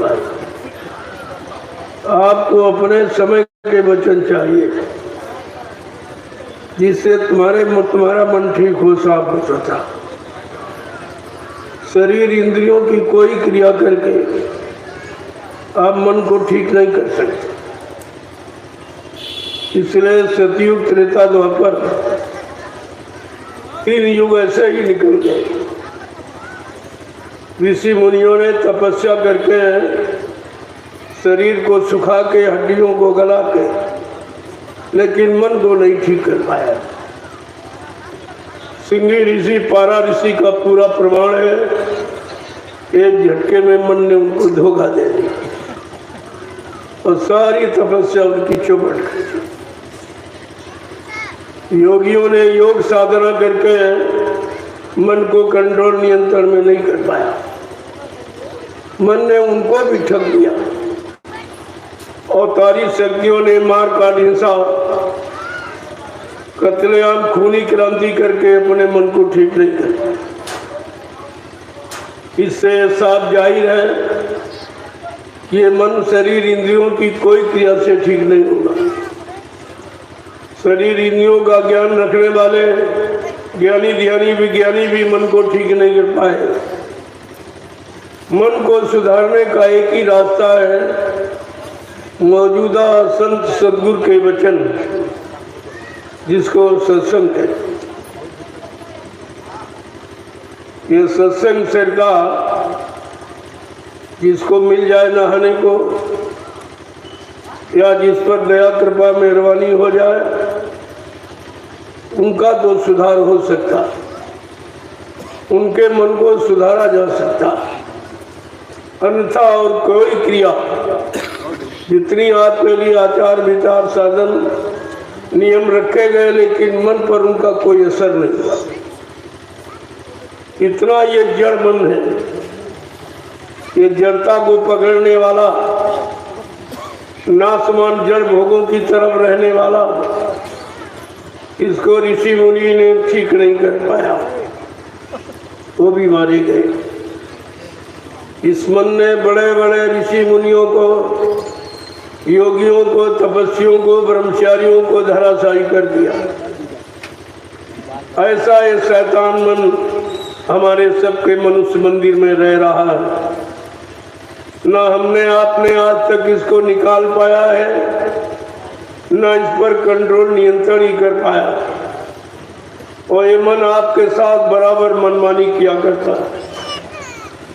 हुआ है। आपको अपने समय के वचन चाहिए जिससे तुम्हारा मन ठीक हो, साफ हो सकता। शरीर इंद्रियों की कोई क्रिया करके आप मन को ठीक नहीं कर सकते। इसलिए सतयुग, त्रेता, द्वापर 3 युग ऐसे ही निकल गए। ऋषि मुनियों ने तपस्या करके शरीर को सुखा के, हड्डियों को गला के, लेकिन मन को नहीं ठीक कर पाया। सिंगी ऋषि, पारा ऋषि का पूरा प्रमाण है, एक झटके में मन ने उनको धोखा दे दिया और सारी तपस्या उनकी चौपट कर दी। योगियों ने योग साधना करके मन को कंट्रोल, नियंत्रण में नहीं कर पाया। मन ने उनको भी ठग दिया। अवतारी शक्तियों ने मार काट, हिंसा, कत्लेआम, खूनी क्रांति करके अपने मन को ठीक नहीं कर। इससे साफ जाहिर है कि ये मन, शरीर, इंद्रियों की कोई क्रिया से ठीक नहीं होगा। शरीर इंद्रियों का ज्ञान रखने वाले ज्ञानी, ध्यानी, विज्ञानी भी मन को ठीक नहीं कर पाए। मन को सुधारने का एक ही रास्ता है, मौजूदा संत सदगुरु के वचन, जिसको सत्संग कहते। ये सत्संग सिर का जिसको मिल जाए नहाने को, या जिस पर दया कृपा मेहरबानी हो जाए, उनका तो सुधार हो सकता, उनके मन को सुधारा जा सकता। अन्यथा और कोई क्रिया, जितनी आपके लिए आचार, विचार, साधन, नियम रखे गए, लेकिन मन पर उनका कोई असर नहीं हुआ। इतना ये जड़ मन है, ये जड़ता को पकड़ने वाला, नासमान जड़ भोगों की तरफ रहने वाला, इसको ऋषि मुनि ने ठीक नहीं कर पाया, वो भी मारे गए। इस मन ने बड़े बड़े ऋषि मुनियों को, योगियों को, तपस्वियों को, ब्रह्मचारियों को धराशायी कर दिया। ऐसा ये शैतान मन हमारे सबके मनुष्य मंदिर में रह रहा है। ना हमने आपने आज तक इसको निकाल पाया है, ना इस पर कंट्रोल, नियंत्रण ही कर पाया। और ये मन आपके साथ बराबर मनमानी किया करता।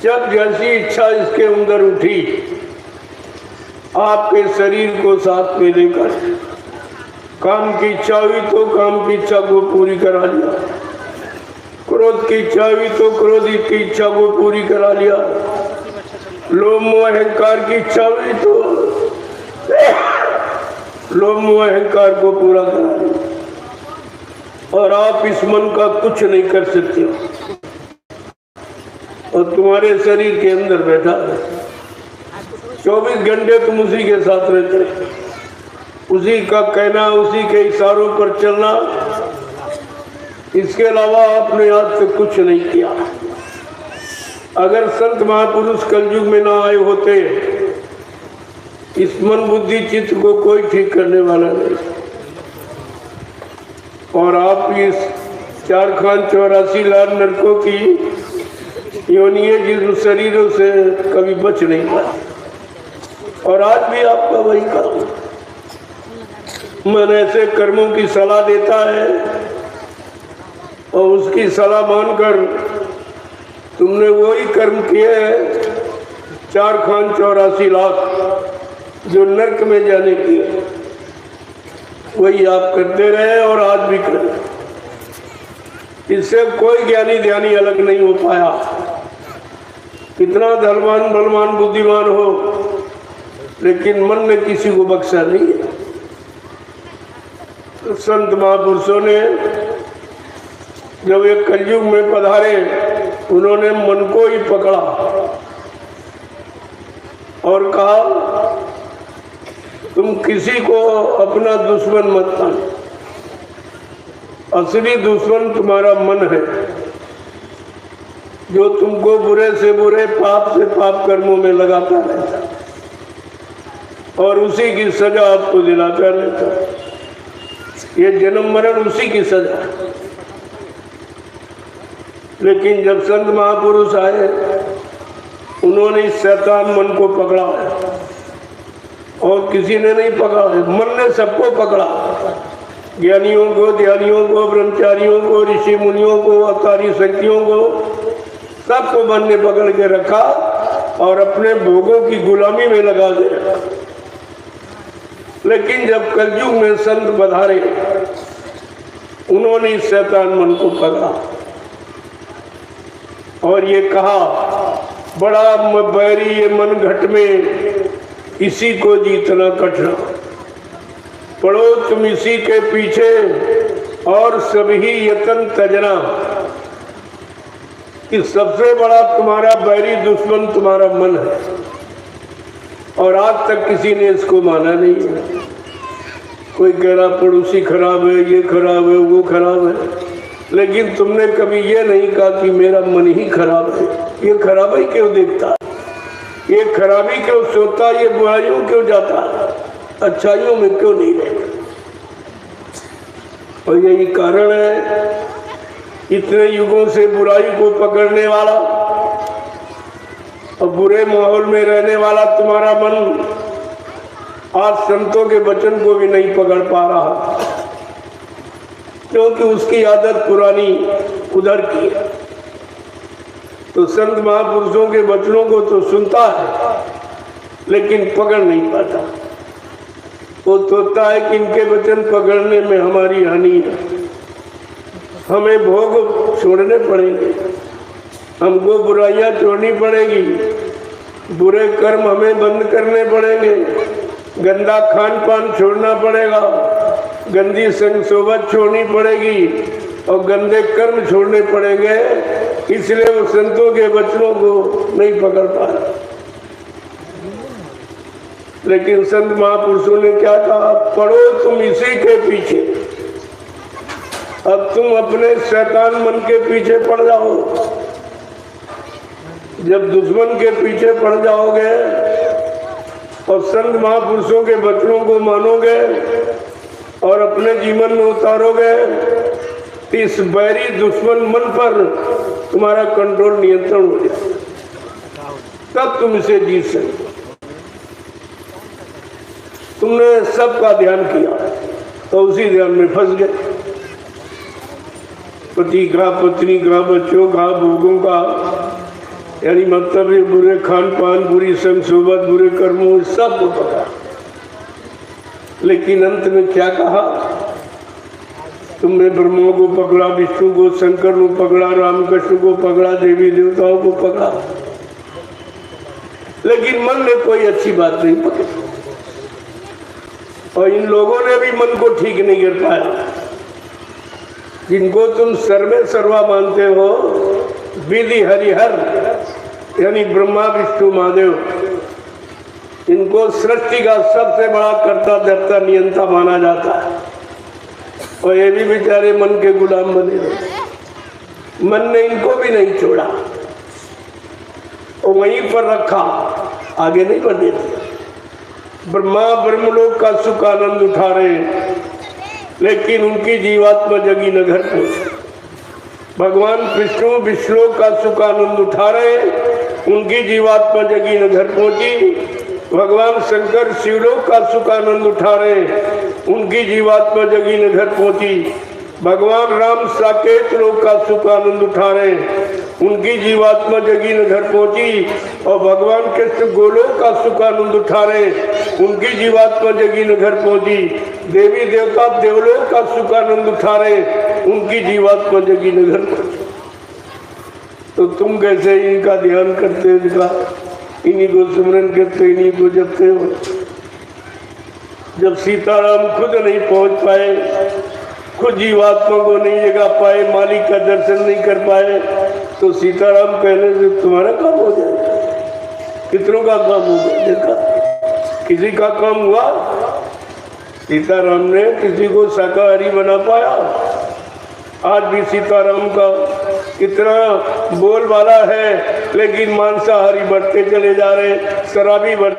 जब जैसी इच्छा इसके अंदर उठी, आपके शरीर को साथ में लेकर काम की इच्छा हुई तो काम की इच्छा को पूरी करा लिया, क्रोध की इच्छा हुई तो क्रोध की इच्छा को पूरी करा लिया, लोभ मोह अहंकार की इच्छा हुई तो लोभ मोह अहंकार को पूरा करा लिया। और आप इस मन का कुछ नहीं कर सकते हो, और तुम्हारे शरीर के अंदर बैठा है। 24 घंटे तुम उसी के साथ रहते हो, उसी का कहना, उसी के इशारों पर चलना, इसके अलावा आपने आज तक कुछ नहीं किया। अगर संत महापुरुष कलयुग में ना आए होते, इस मन बुद्धि चित्त को कोई ठीक करने वाला नहीं। और आप इस 4,84 लाख नरकों की योनियों, जिन शरीरों से कभी बच नहीं पाए। और आज भी आपका वही काम। मन ऐसे कर्मों की सलाह देता है और उसकी सलाह मानकर तुमने वही कर्म किए हैं 4,84 लाख जो नरक में जाने की, वही आप करते रहे और आज भी करें। इससे कोई ज्ञानी ध्यानी अलग नहीं हो पाया। कितना धनवान, बलवान, बुद्धिमान हो, लेकिन मन ने किसी को बख्शा नहीं है। तो संत महापुरुषों ने जब एक कलयुग में पधारे, उन्होंने मन को ही पकड़ा और कहा, तुम किसी को अपना दुश्मन मत मानो, असली दुश्मन तुम्हारा मन है। जो तुमको बुरे से बुरे पाप से पाप कर्मों में लगाता रहता और उसी की सजा आपको दिलाता रहता। ये जन्म मरण उसी की सजा। लेकिन जब संत महापुरुष आए, उन्होंने इस शैतान मन को पकड़ा और किसी ने नहीं पकड़ा, मन ने सबको पकड़ा। ज्ञानियों को, ध्यानियों को, ब्रह्मचारियों को, ऋषि मुनियों को, अवतारी शक्तियों को, सबको मन ने पकड़ के रखा और अपने भोगों की गुलामी में लगा दिया। लेकिन जब कलयुग में संत पधारे, उन्होंने इस शैतान मन को पकड़ा और ये कहा, बड़ा बैरी ये मन घट में, इसी को जीतना कठिन। पढ़ो तुम इसी के पीछे और सभी यतन तजना। कि सबसे बड़ा तुम्हारा बैरी दुश्मन तुम्हारा मन है और आज तक किसी ने इसको माना नहीं है। कोई कह रहा पड़ोसी खराब है, ये खराब है, वो खराब है, लेकिन तुमने कभी ये नहीं कहा कि मेरा मन ही खराब है। ये खराबी क्यों देखता है, ये खराबी क्यों सोचता, ये बुराइयों क्यों जाता, अच्छाइयों में क्यों नहीं रहता। और यही कारण है इतने युगों से बुराई को पकड़ने वाला और बुरे माहौल में रहने वाला तुम्हारा मन आज संतों के वचन को भी नहीं पकड़ पा रहा, क्योंकि उसकी आदत पुरानी उधर की है। तो संत महापुरुषों के वचनों को तो सुनता है लेकिन पकड़ नहीं पाता। वो सोचता है कि इनके वचन पकड़ने में हमारी हानि है, हमें भोग छोड़ने पड़ेंगे, हमको बुराइयां छोड़नी पड़ेगी, बुरे कर्म हमें बंद करने पड़ेंगे, गंदा खान पान छोड़ना पड़ेगा, गंदी संग सोबत छोड़नी पड़ेगी और गंदे कर्म छोड़ने पड़ेंगे। इसलिए वो संतों के वचनों को नहीं पकड़ पा रहे। लेकिन संत महापुरुषों ने क्या कहा, पढ़ो तुम इसी के पीछे। अब तुम अपने शैतान मन के पीछे पड़ जाओ। जब दुश्मन के पीछे पड़ जाओगे और संत महापुरुषों के वचनों को मानोगे और अपने जीवन में उतारोगे, इस बैरी दुश्मन मन पर तुम्हारा कंट्रोल, नियंत्रण हो जाए, तब तुम इसे जीत सकते। तुमने सबका ध्यान किया तो उसी ध्यान में फंस गए। पति का, पत्नी का, बच्चों का, भोगों का, यानी मतलब ये बुरे खान पान, बुरी संग सोबत, बुरे कर्मों, सब को पकड़ा। लेकिन अंत में क्या कहा, तुमने ब्रह्मा को पकड़ा, विष्णु को, शंकर को पकड़ा, रामकृष्ण को पकड़ा, देवी देवताओं को पकड़ा, लेकिन मन ने कोई अच्छी बात नहीं पकड़ी। और इन लोगों ने भी मन को ठीक नहीं कर पाया। जिनको तुम सर्वे सर्वा मानते हो, विधि हरिहर यानी ब्रह्मा विष्णु महादेव, इनको सृष्टि का सबसे बड़ा कर्ता धर्ता नियंता माना जाता है और ये भी बेचारे मन के गुलाम बने रहे। मन ने इनको भी नहीं छोड़ा और वहीं पर रखा, आगे नहीं बढ़ने दिया। ब्रह्मा ब्रह्मलोक का सुख आनंद उठा रहे, लेकिन उनकी जीवात्मा जगी न घर पहुंची। भगवान विष्णु विष्णु का सुख आनंद उठा रहे, उनकी जीवात्मा जगी न घर पहुंची। भगवान शंकर शिवलोक का सुख आनंद उठा रहे, उनकी जीवात्मा जगी न घर पहुंची। भगवान राम साकेत लोक का सुख आनंद उठा रहे, उनकी जीवात्मा जगी न घर पहुंची। और भगवान कृष्ण गोलोक का सुख आनंद उठा रहे, उनकी जीवात्मा जगी न घर पहुंची। देवी देवता देवलोक का सुख आनंद उठा रहे, उनकी जीवात्मा जगी न घर पहुंची। तो तुम कैसे इनका ध्यान करते हो, इनका इन्हीं को स्मरण करते, इन्हीं को जपते हो। जब सीताराम खुद नहीं पहुंच पाए, खुद जीवात्मा को नहीं जगा पाए, मालिक का दर्शन नहीं कर पाए, तो सीताराम कहने से तुम्हारा काम हो जाएगा। कितनों का काम हो गया, देखा किसी का काम हुआ? सीताराम ने किसी को शाकाहारी बना पाया? आज भी सीताराम का कितना बोलबाला है, लेकिन मांसाहारी बढ़ते चले जा रहे, शराबी बढ़ते